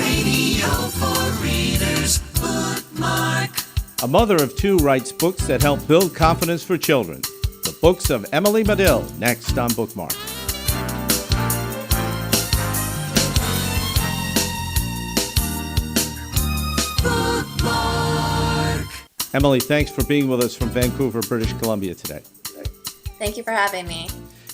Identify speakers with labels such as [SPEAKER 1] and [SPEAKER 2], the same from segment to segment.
[SPEAKER 1] Radio for Readers, Bookmark.
[SPEAKER 2] A mother of two writes books that help build confidence for children. The books of Emily Madill, next on BookMarc.
[SPEAKER 1] Bookmark.
[SPEAKER 2] Emily, thanks for being with us from Vancouver, British Columbia today.
[SPEAKER 3] Thank you for having me.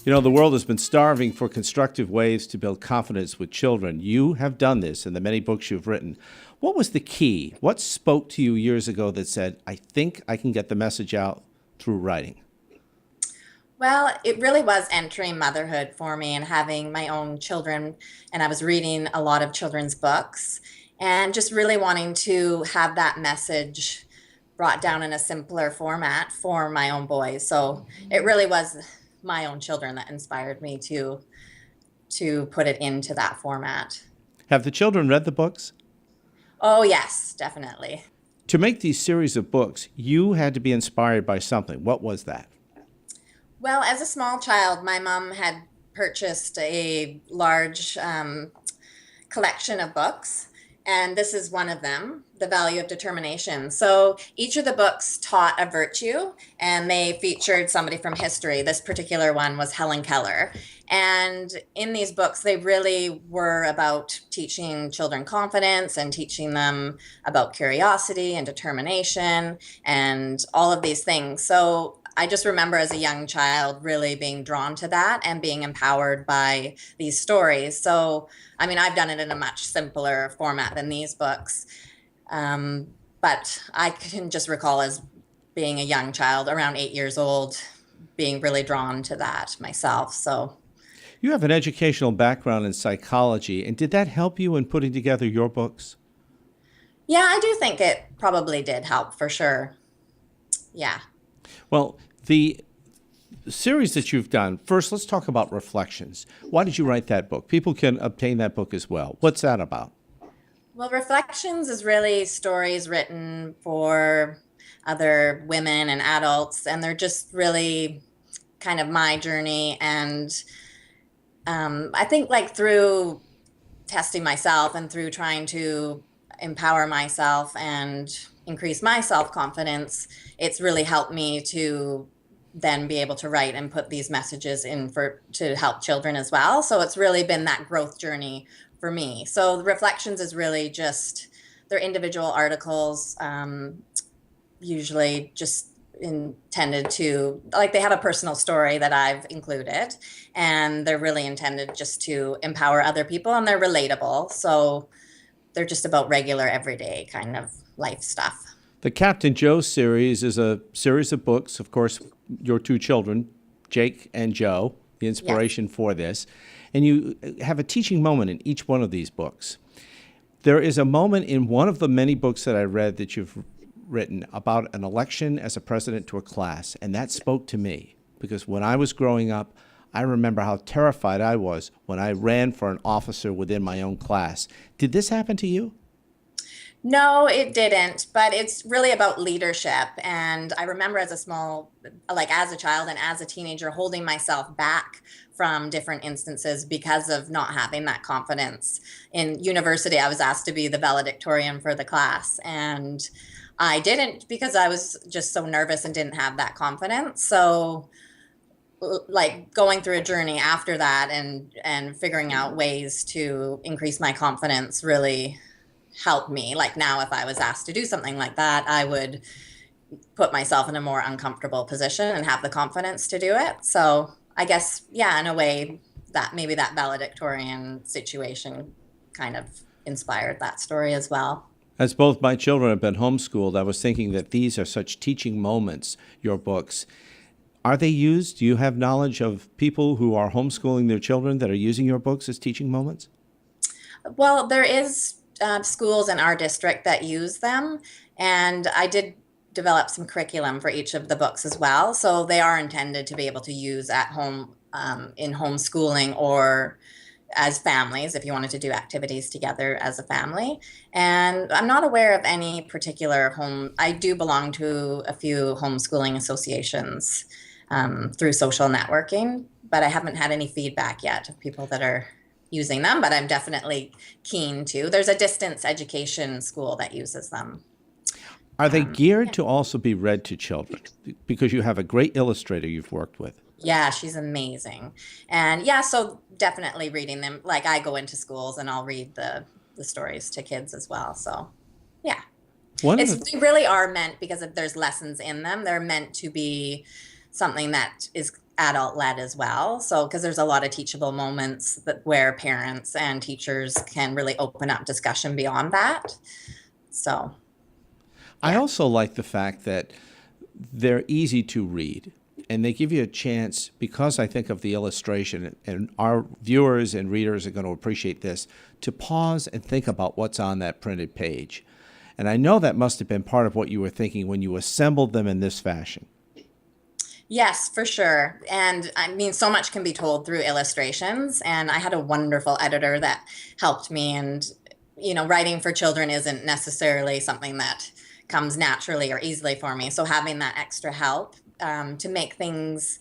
[SPEAKER 2] You know, the world has been starving for constructive ways to build confidence with children. You have done this in the many books you've written. What was the key? What spoke to you years ago that said, I think I can get the message out through writing?
[SPEAKER 3] Well, it really was entering motherhood for me and having my own children. And I was reading a lot of children's books and just really wanting to have that message brought down in a simpler format for my own boys. So it really was my own children that inspired me to put it into that format.
[SPEAKER 2] Have the children read the books?
[SPEAKER 3] Oh, yes, definitely.
[SPEAKER 2] To make these series of books, you had to be inspired by something. What was that?
[SPEAKER 3] Well, as a small child, my mom had purchased a large collection of books, and this is one of them, The Value of Determination. So each of the books taught a virtue, and they featured somebody from history. This particular one was Helen Keller. And in these books, they really were about teaching children confidence and teaching them about curiosity and determination and all of these things. So I just remember as a young child really being drawn to that and being empowered by these stories. So, I mean, I've done it in a much simpler format than these books. But I can just recall as being a young child, around 8 years old, being really drawn to that myself. So,
[SPEAKER 2] You have an educational background in psychology, and did that help you in putting together your books?
[SPEAKER 3] yeah, I do think it probably did help for sure. Yeah.
[SPEAKER 2] Well, the series that you've done, first, let's talk about Reflections. Why did you write that book? People can obtain that book as well. What's that about?
[SPEAKER 3] Well, Reflections is really stories written for other women and adults, and they're just really kind of my journey. And I think like through testing myself and through trying to empower myself and increase my self-confidence, it's really helped me to then be able to write and put these messages in to help children as well. So it's really been that growth journey for me. So the Reflections is really just, they're individual articles, usually just intended to, like, they have a personal story that I've included, and they're really intended just to empower other people, and they're relatable. So they're just about regular, everyday kind of life stuff.
[SPEAKER 2] The Captain Joe series is a series of books, of course, your two children, Jake and Joe, the inspiration for this. And you have a teaching moment in each one of these books. There is a moment in one of the many books that I read that you've written about an election as a president to a class, and that spoke to me because when I was growing up, I remember how terrified I was when I ran for an officer within my own class. Did this happen to you?
[SPEAKER 3] No, it didn't, but it's really about leadership. And I remember as a child and as a teenager, holding myself back from different instances because of not having that confidence. In university, I was asked to be the valedictorian for the class, and I didn't because I was just so nervous and didn't have that confidence. So like going through a journey after that and figuring out ways to increase my confidence really helped me. Like now, if I was asked to do something like that, I would put myself in a more uncomfortable position and have the confidence to do it. So I guess, yeah, in a way that maybe that valedictorian situation kind of inspired that story as well.
[SPEAKER 2] As both my children have been homeschooled, I was thinking that these are such teaching moments, your books. Are they used? Do you have knowledge of people who are homeschooling their children that are using your books as teaching moments?
[SPEAKER 3] Well, there is schools in our district that use them, and I did develop some curriculum for each of the books as well. So they are intended to be able to use at home in homeschooling or as families, if you wanted to do activities together as a family. And I'm not aware of any particular I do belong to a few homeschooling associations through social networking, but I haven't had any feedback yet of people that are using them, but I'm definitely keen to. There's a distance education school that uses them.
[SPEAKER 2] Are they geared to also be read to children? Because you have a great illustrator you've worked with.
[SPEAKER 3] Yeah, she's amazing. And yeah, so definitely reading them. Like I go into schools and I'll read the stories to kids as well. So yeah. They really are meant, because if there's lessons in them, they're meant to be something that is adult led as well. So, because there's a lot of teachable moments where parents and teachers can really open up discussion beyond that. So,
[SPEAKER 2] I also like the fact that they're easy to read, and they give you a chance, because I think of the illustration, and our viewers and readers are going to appreciate this, to pause and think about what's on that printed page. And I know that must have been part of what you were thinking when you assembled them in this fashion.
[SPEAKER 3] Yes, for sure. And I mean, so much can be told through illustrations. And I had a wonderful editor that helped me. And, writing for children isn't necessarily something that comes naturally or easily for me. So having that extra help to make things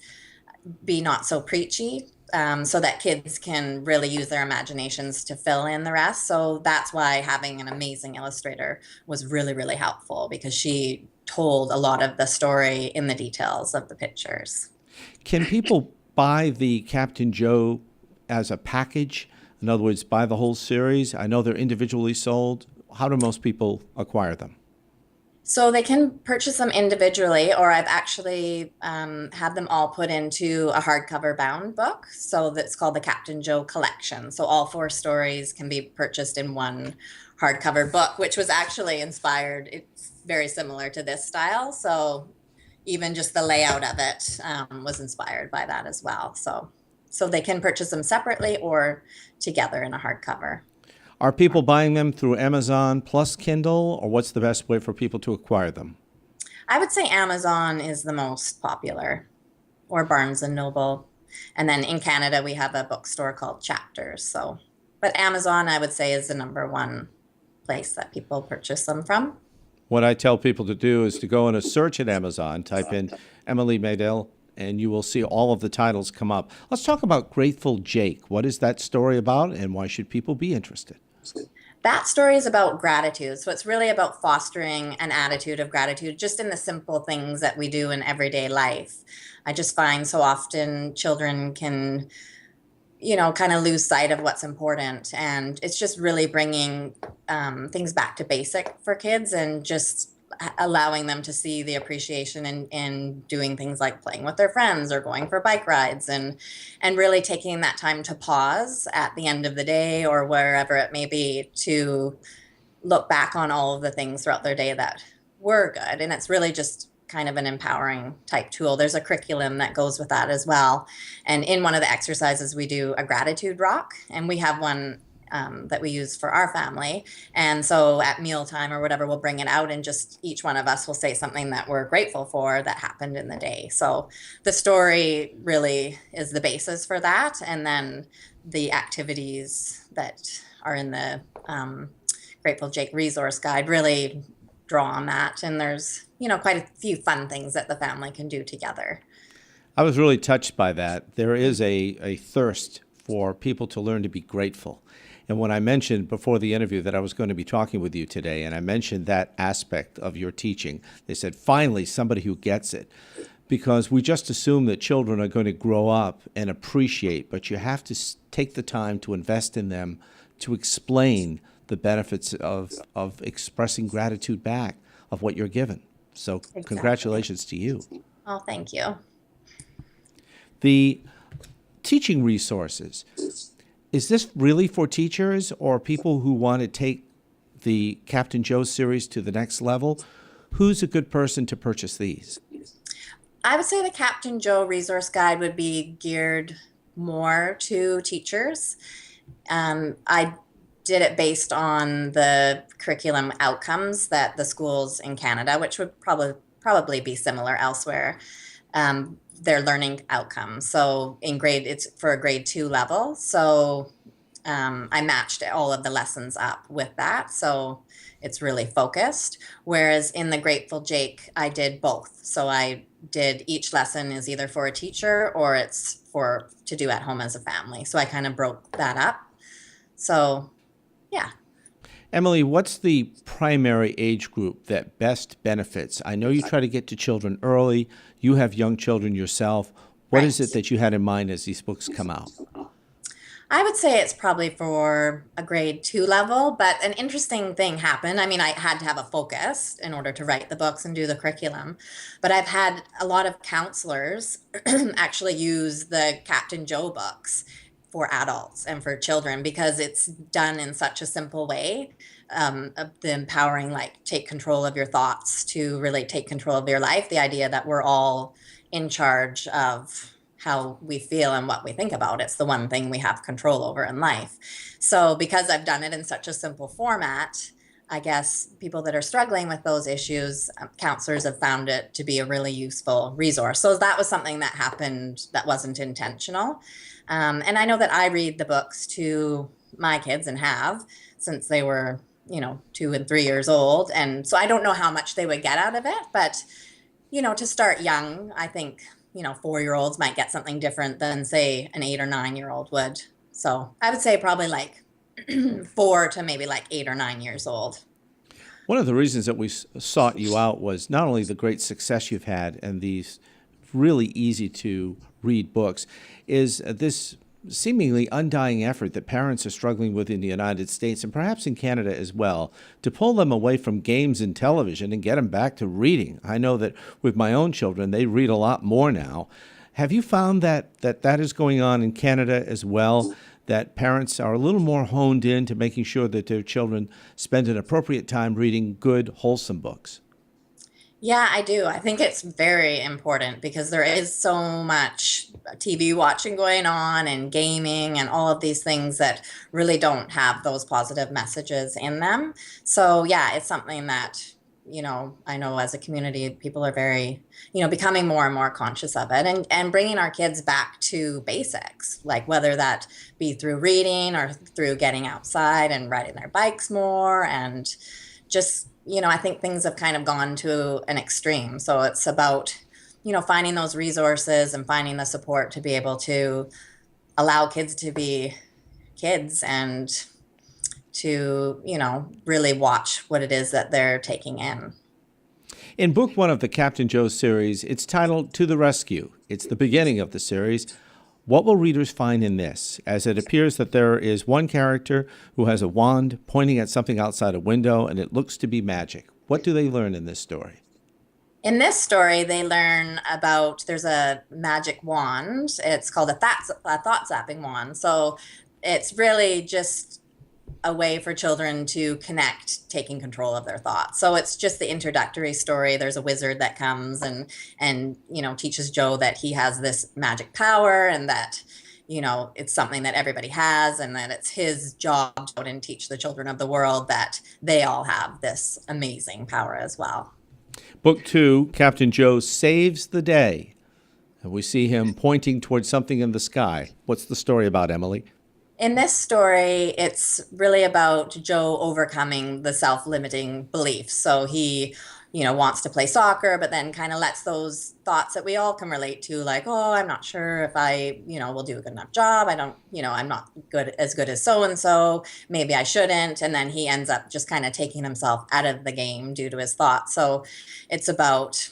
[SPEAKER 3] be not so preachy, so that kids can really use their imaginations to fill in the rest. So that's why having an amazing illustrator was really, really helpful, because she told a lot of the story in the details of the pictures.
[SPEAKER 2] Can people buy the Captain Joe as a package? In other words, buy the whole series? I know they're individually sold. How do most people acquire them?
[SPEAKER 3] So they can purchase them individually, or I've actually had them all put into a hardcover bound book. So that's called the Captain Joe Collection. So all 4 stories can be purchased in one hardcover book, which was actually inspired. It's very similar to this style. So even just the layout of it was inspired by that as well. So they can purchase them separately or together in a hardcover.
[SPEAKER 2] Are people buying them through Amazon plus Kindle, or what's the best way for people to acquire them?
[SPEAKER 3] I would say Amazon is the most popular, or Barnes and Noble. And then in Canada, we have a bookstore called Chapters. But Amazon, I would say, is the number one place that people purchase them from.
[SPEAKER 2] What I tell people to do is to go in a search at Amazon, type in Emily Madill, and you will see all of the titles come up. Let's talk about Grateful Jake. What is that story about, and why should people be interested?
[SPEAKER 3] That story is about gratitude. So it's really about fostering an attitude of gratitude, just in the simple things that we do in everyday life. I just find so often children can, kind of lose sight of what's important. And it's just really bringing things back to basic for kids, and just allowing them to see the appreciation in doing things like playing with their friends or going for bike rides, and really taking that time to pause at the end of the day or wherever it may be, to look back on all of the things throughout their day that were good. And it's really just kind of an empowering type tool. There's a curriculum that goes with that as well. And in one of the exercises, we do a gratitude rock, and we have one that we use for our family. And so at mealtime or whatever, we'll bring it out, and just each one of us will say something that we're grateful for that happened in the day. So the story really is the basis for that. And then the activities that are in the Grateful Jake resource guide really draw on that. And there's, quite a few fun things that the family can do together.
[SPEAKER 2] I was really touched by that. There is a thirst for people to learn to be grateful. And when I mentioned before the interview that I was going to be talking with you today, and I mentioned that aspect of your teaching, they said, finally, somebody who gets it. Because we just assume that children are going to grow up and appreciate, but you have to take the time to invest in them, to explain the benefits of expressing gratitude back of what you're given. So exactly. Congratulations to you.
[SPEAKER 3] Oh, thank you.
[SPEAKER 2] The teaching resources. Is this really for teachers or people who want to take the Captain Joe series to the next level? Who's a good person to purchase these?
[SPEAKER 3] I would say the Captain Joe resource guide would be geared more to teachers. I did it based on the curriculum outcomes that the schools in Canada, which would probably be similar elsewhere, their learning outcomes. So it's for a grade 2 level. So I matched all of the lessons up with that. So it's really focused. Whereas in the Grateful Jake, I did both. So I did each lesson is either for a teacher or it's to do at home as a family. So I kind of broke that up. So, yeah.
[SPEAKER 2] Emily, what's the primary age group that best benefits? I know you try to get to children early. You have young children yourself. What is
[SPEAKER 3] Right.
[SPEAKER 2] it that you had in mind as these books come out?
[SPEAKER 3] I would say it's probably for a grade 2 level, but an interesting thing happened. I mean, I had to have a focus in order to write the books and do the curriculum, but I've had a lot of counselors actually use the Captain Joe books for adults and for children because it's done in such a simple way. Of the empowering, like, take control of your thoughts to really take control of your life. The idea that we're all in charge of how we feel and what we think about. It's the one thing we have control over in life. So, because I've done it in such a simple format, I guess people that are struggling with those issues, counselors have found it to be a really useful resource. So, that was something that happened that wasn't intentional. And I know that I read the books to my kids and have since they were, 2 and 3 years old. And so I don't know how much they would get out of it, but to start young, I think, 4-year-olds might get something different than, say, an 8 or 9-year-old would. So I would say probably like 4 to maybe like 8 or 9 years old.
[SPEAKER 2] One of the reasons that we sought you out was not only the great success you've had and these really easy to read books, is this seemingly undying effort that parents are struggling with in the United States and perhaps in Canada as well, to pull them away from games and television and get them back to reading. I know that with my own children, they read a lot more now. Have you found that is going on in Canada as well, that parents are a little more honed in to making sure that their children spend an appropriate time reading good, wholesome books?
[SPEAKER 3] Yeah, I do. I think it's very important because there is so much TV watching going on and gaming and all of these things that really don't have those positive messages in them. So, yeah, it's something that, I know as a community, people are very, becoming more and more conscious of it and bringing our kids back to basics, like whether that be through reading or through getting outside and riding their bikes more and just I think things have kind of gone to an extreme. So it's about, finding those resources and finding the support to be able to allow kids to be kids and to, really watch what it is that they're taking in.
[SPEAKER 2] In book one of the Captain Joe series, it's titled To the Rescue. It's the beginning of the series. What will readers find in this, as it appears that there is one character who has a wand pointing at something outside a window, and it looks to be magic? What do they learn in this story?
[SPEAKER 3] In this story, they learn about there's a magic wand. It's called a thought zapping wand. So it's really just a way for children to connect, taking control of their thoughts. So it's just the introductory story. There's a wizard that comes and teaches Joe that he has this magic power and that it's something that everybody has and that it's his job to go out and teach the children of the world that they all have this amazing power as well.
[SPEAKER 2] Book two, Captain Joe saves the day. And we see him pointing towards something in the sky. What's the story about, Emily?
[SPEAKER 3] In this story, it's really about Joe overcoming the self-limiting beliefs. So he, wants to play soccer, but then kind of lets those thoughts that we all can relate to, like, oh, I'm not sure if I, will do a good enough job. I don't, I'm not good as so-and-so. Maybe I shouldn't. And then he ends up just kind of taking himself out of the game due to his thoughts. So it's about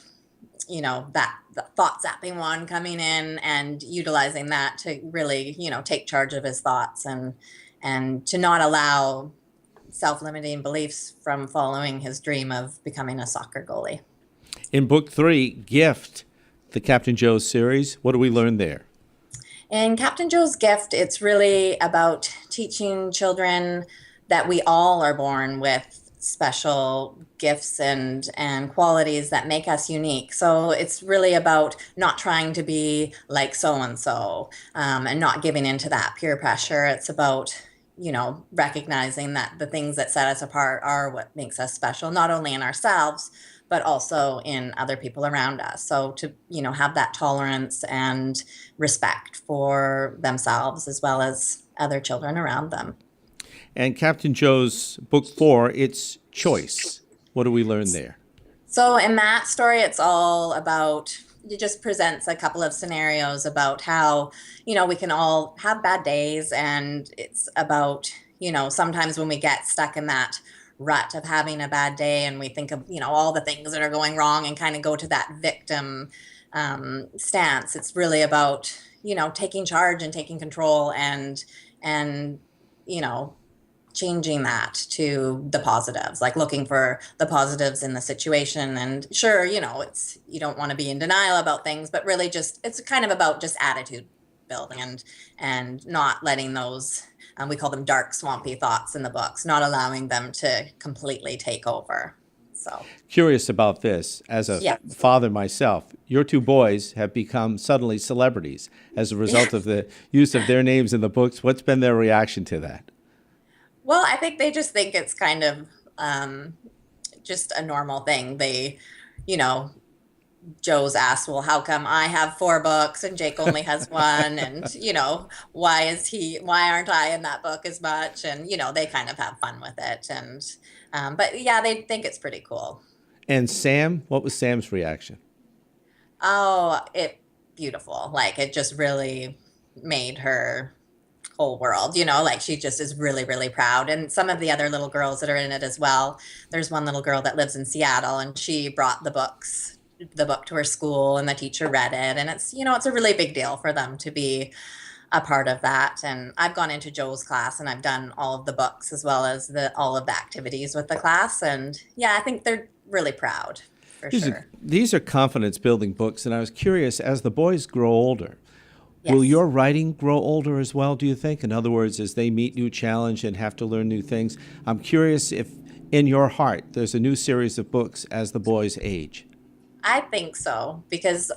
[SPEAKER 3] that the thought zapping one coming in and utilizing that to really, take charge of his thoughts and to not allow self-limiting beliefs from following his dream of becoming a soccer goalie.
[SPEAKER 2] In book three, Gift, the Captain Joe series, what do we learn there?
[SPEAKER 3] In Captain Joe's Gift, it's really about teaching children that we all are born with special gifts and qualities that make us unique. So it's really about not trying to be like so-and-so and not giving into that peer pressure. It's about, recognizing that the things that set us apart are what makes us special, not only in ourselves, but also in other people around us. So to, have that tolerance and respect for themselves as well as other children around them.
[SPEAKER 2] And Captain Joe's book four, it's Choice. What do we learn there?
[SPEAKER 3] So in that story, it's all about, it just presents a couple of scenarios about how, we can all have bad days. And it's about, sometimes when we get stuck in that rut of having a bad day and we think of, all the things that are going wrong and kind of go to that victim stance, it's really about, taking charge and taking control and, changing that to the positives, like looking for the positives in the situation. And sure, you don't want to be in denial about things, but really it's kind of about just attitude building and not letting those, we call them dark, swampy thoughts in the books, not allowing them to completely take over. So
[SPEAKER 2] Curious about this. As a father myself, your two boys have become suddenly celebrities as a result of the use of their names in the books. What's been their reaction to that?
[SPEAKER 3] Well, I think they just think it's kind of just a normal thing. They, Joe's asked, well, how come I have 4 books and Jake only has 1? And, why aren't I in that book as much? And, they kind of have fun with it. And, but yeah, they think it's pretty cool.
[SPEAKER 2] And Sam, what was Sam's reaction?
[SPEAKER 3] Oh, beautiful. Like it just really made her whole world, like she just is really, really proud. And some of the other little girls that are in it as well. There's one little girl that lives in Seattle and she brought the book to her school and the teacher read it. And it's, it's a really big deal for them to be a part of that. And I've gone into Joe's class and I've done all of the books as well as all of the activities with the class. And yeah, I think they're really proud for sure.
[SPEAKER 2] These are confidence building books. And I was curious, as the boys grow older, will
[SPEAKER 3] Yes.
[SPEAKER 2] your writing grow older as well, do you think? In other words, as they meet new challenge and have to learn new things, I'm curious if in your heart there's a new series of books as the boys age.
[SPEAKER 3] I think so, because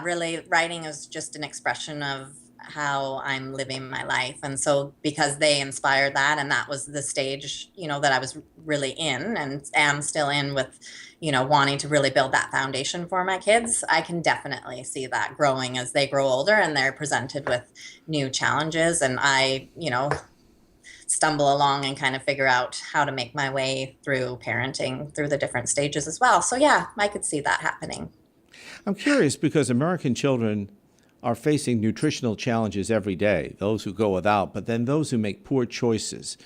[SPEAKER 3] really writing is just an expression of how I'm living my life. And so because they inspired that, and that was the stage, that I was really in and am still in with, wanting to really build that foundation for my kids, I can definitely see that growing as they grow older and they're presented with new challenges. And I, stumble along and kind of figure out how to make my way through parenting through the different stages as well. So yeah, I could see that happening.
[SPEAKER 2] I'm curious because American children are facing nutritional challenges every day, those who go without, but then those who make poor choices.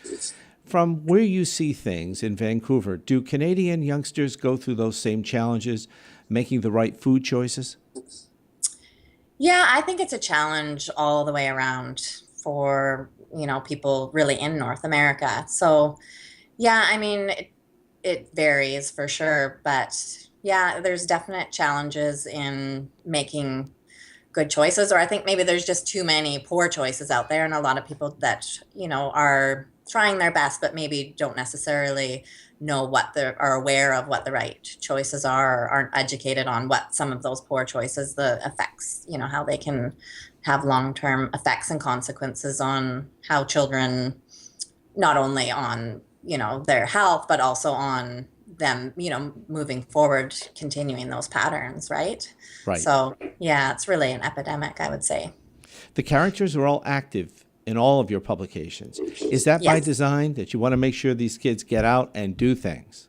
[SPEAKER 2] From where you see things in Vancouver, do Canadian youngsters go through those same challenges, making the right food choices?
[SPEAKER 3] Yeah, I think it's a challenge all the way around for, people really in North America. So yeah, I mean, it varies for sure, but yeah, there's definite challenges in making good choices, or I think maybe there's just too many poor choices out there, and a lot of people that, are trying their best, but maybe don't necessarily know are aware of what the right choices are, or aren't educated on what some of those poor choices, the effects, how they can have long-term effects and consequences on how children, not only on, their health, but also on them, moving forward, continuing those patterns, right?
[SPEAKER 2] Right.
[SPEAKER 3] So yeah, it's really an epidemic, I would say.
[SPEAKER 2] The characters are all active in all of your publications. Is that by
[SPEAKER 3] Yes.
[SPEAKER 2] design, that you want to make sure these kids get out and do things?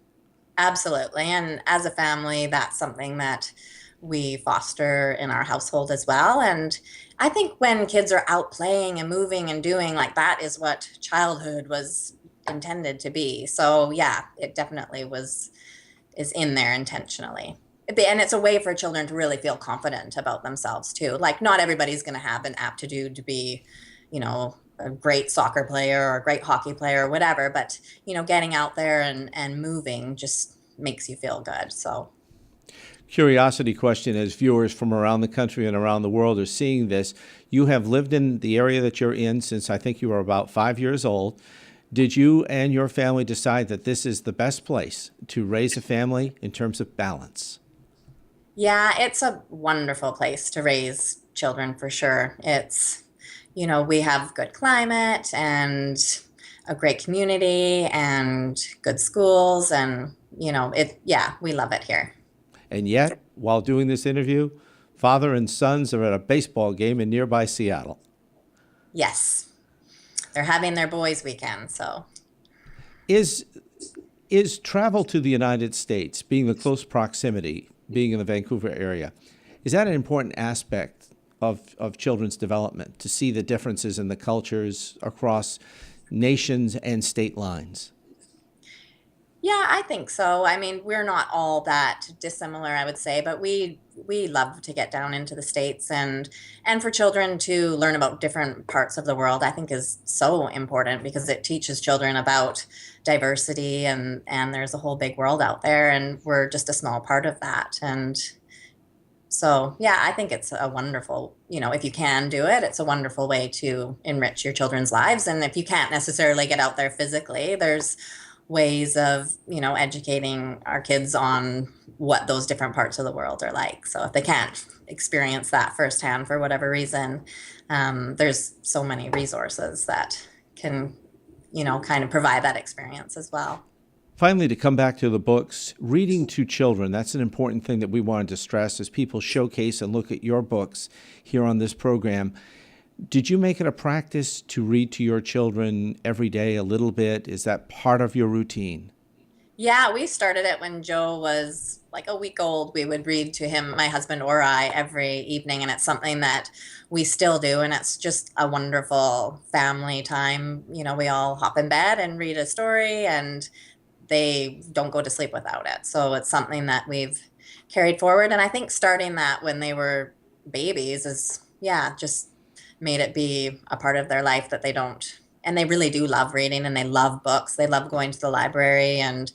[SPEAKER 3] Absolutely. And as a family, that's something that we foster in our household as well. And I think when kids are out playing and moving and doing, like, that is what childhood was intended to be. So yeah, it definitely is in there intentionally. And it's a way for children to really feel confident about themselves too. Like, not everybody's going to have an aptitude to be, a great soccer player or a great hockey player or whatever, but getting out there and moving just makes you feel good. So
[SPEAKER 2] Curiosity question, as viewers from around the country and around the world are seeing this, you have lived in the area that you're in since I think you were about 5 years old. Did you and your family decide that this is the best place to raise a family in terms of balance?
[SPEAKER 3] yeah, it's a wonderful place to raise children for sure. It's, we have good climate and a great community and good schools, and, we love it here.
[SPEAKER 2] And yet, while doing this interview, father and sons are at a baseball game in nearby Seattle.
[SPEAKER 3] Yes. They're having their boys' weekend, so.
[SPEAKER 2] Is travel to the United States, being the close proximity, being in the Vancouver area, is that an important aspect of children's development, to see the differences in the cultures across nations and state lines.
[SPEAKER 3] Yeah, I think so. I mean, we're not all that dissimilar, I would say, but we love to get down into the States, and for children to learn about different parts of the world, I think is so important because it teaches children about diversity, and there's a whole big world out there, and we're just a small part of that. And so, yeah, I think it's a wonderful, if you can do it, it's a wonderful way to enrich your children's lives. And if you can't necessarily get out there physically, there's ways of, educating our kids on what those different parts of the world are like. So if they can't experience that firsthand for whatever reason, there's so many resources that can, kind of provide that experience as well.
[SPEAKER 2] Finally, to come back to the books, reading to children, that's an important thing that we wanted to stress as people showcase and look at your books here on this program. Did you make it a practice to read to your children every day a little bit? Is that part of your routine?
[SPEAKER 3] Yeah, we started it when Joe was like a week old. We would read to him, my husband or I, every evening, and it's something that we still do, and it's just a wonderful family time. We all hop in bed and read a story, and they don't go to sleep without it. So it's something that we've carried forward, and I think starting that when they were babies is, just made it be a part of their life that they don't, and they really do love reading, and they love books. They love going to the library and,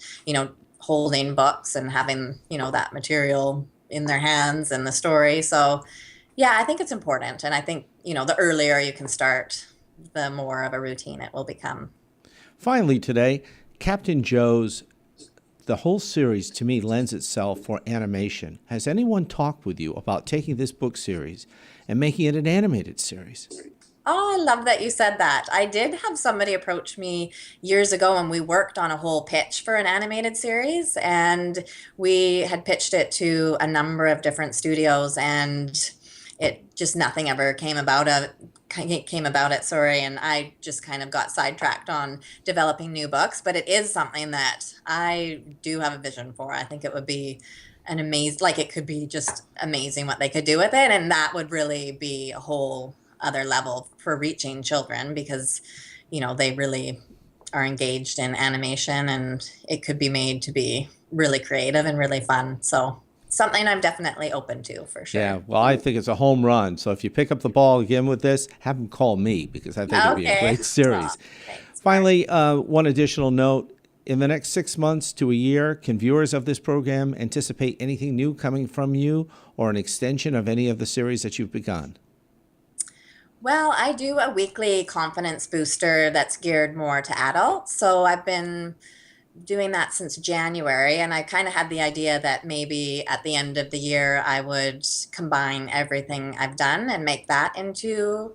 [SPEAKER 3] holding books and having, that material in their hands and the story. So yeah, I think it's important. And I think, the earlier you can start, the more of a routine it will become.
[SPEAKER 2] Finally today, Captain Joe's, the whole series to me lends itself for animation. Has anyone talked with you about taking this book series and making it an animated series?
[SPEAKER 3] Oh, I love that you said that. I did have somebody approach me years ago, and we worked on a whole pitch for an animated series, and we had pitched it to a number of different studios, and it just nothing ever came about it. And I just kind of got sidetracked on developing new books. But it is something that I do have a vision for. I think it would be an amazing, it could be just amazing what they could do with it, and that would really be a whole other level for reaching children because, they really are engaged in animation, and it could be made to be really creative and really fun. So something I'm definitely open to for sure.
[SPEAKER 2] Yeah, well, I think it's a home run. So if you pick up the ball again with this, have them call me because I think it'd be a great series.
[SPEAKER 3] Thanks.
[SPEAKER 2] Finally, one additional note. In the next 6 months to a year, can viewers of this program anticipate anything new coming from you or an extension of any of the series that you've begun?
[SPEAKER 3] Well, I do a weekly confidence booster that's geared more to adults. So I've been doing that since January, and I kind of had the idea that maybe at the end of the year I would combine everything I've done and make that into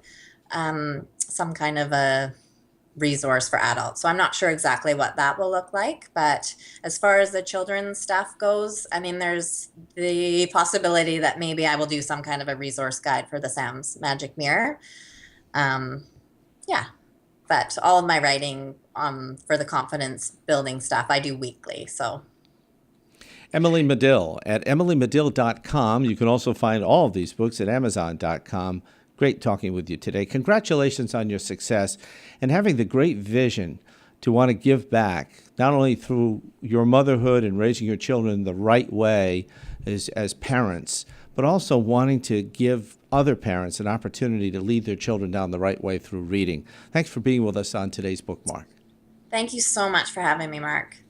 [SPEAKER 3] some kind of a resource for adults. So I'm not sure exactly what that will look like, but as far as the children's stuff goes, I mean, there's the possibility that maybe I will do some kind of a resource guide for the Sam's Magic Mirror. Yeah, but all of my writing for the confidence building stuff, I do weekly. So
[SPEAKER 2] Emily Madill at emilymadill.com. You can also find all of these books at amazon.com. Great talking with you today. Congratulations on your success and having the great vision to want to give back, not only through your motherhood and raising your children the right way as parents, but also wanting to give other parents an opportunity to lead their children down the right way through reading. Thanks for being with us on today's Bookmark.
[SPEAKER 3] thank you so much for having me, Mark.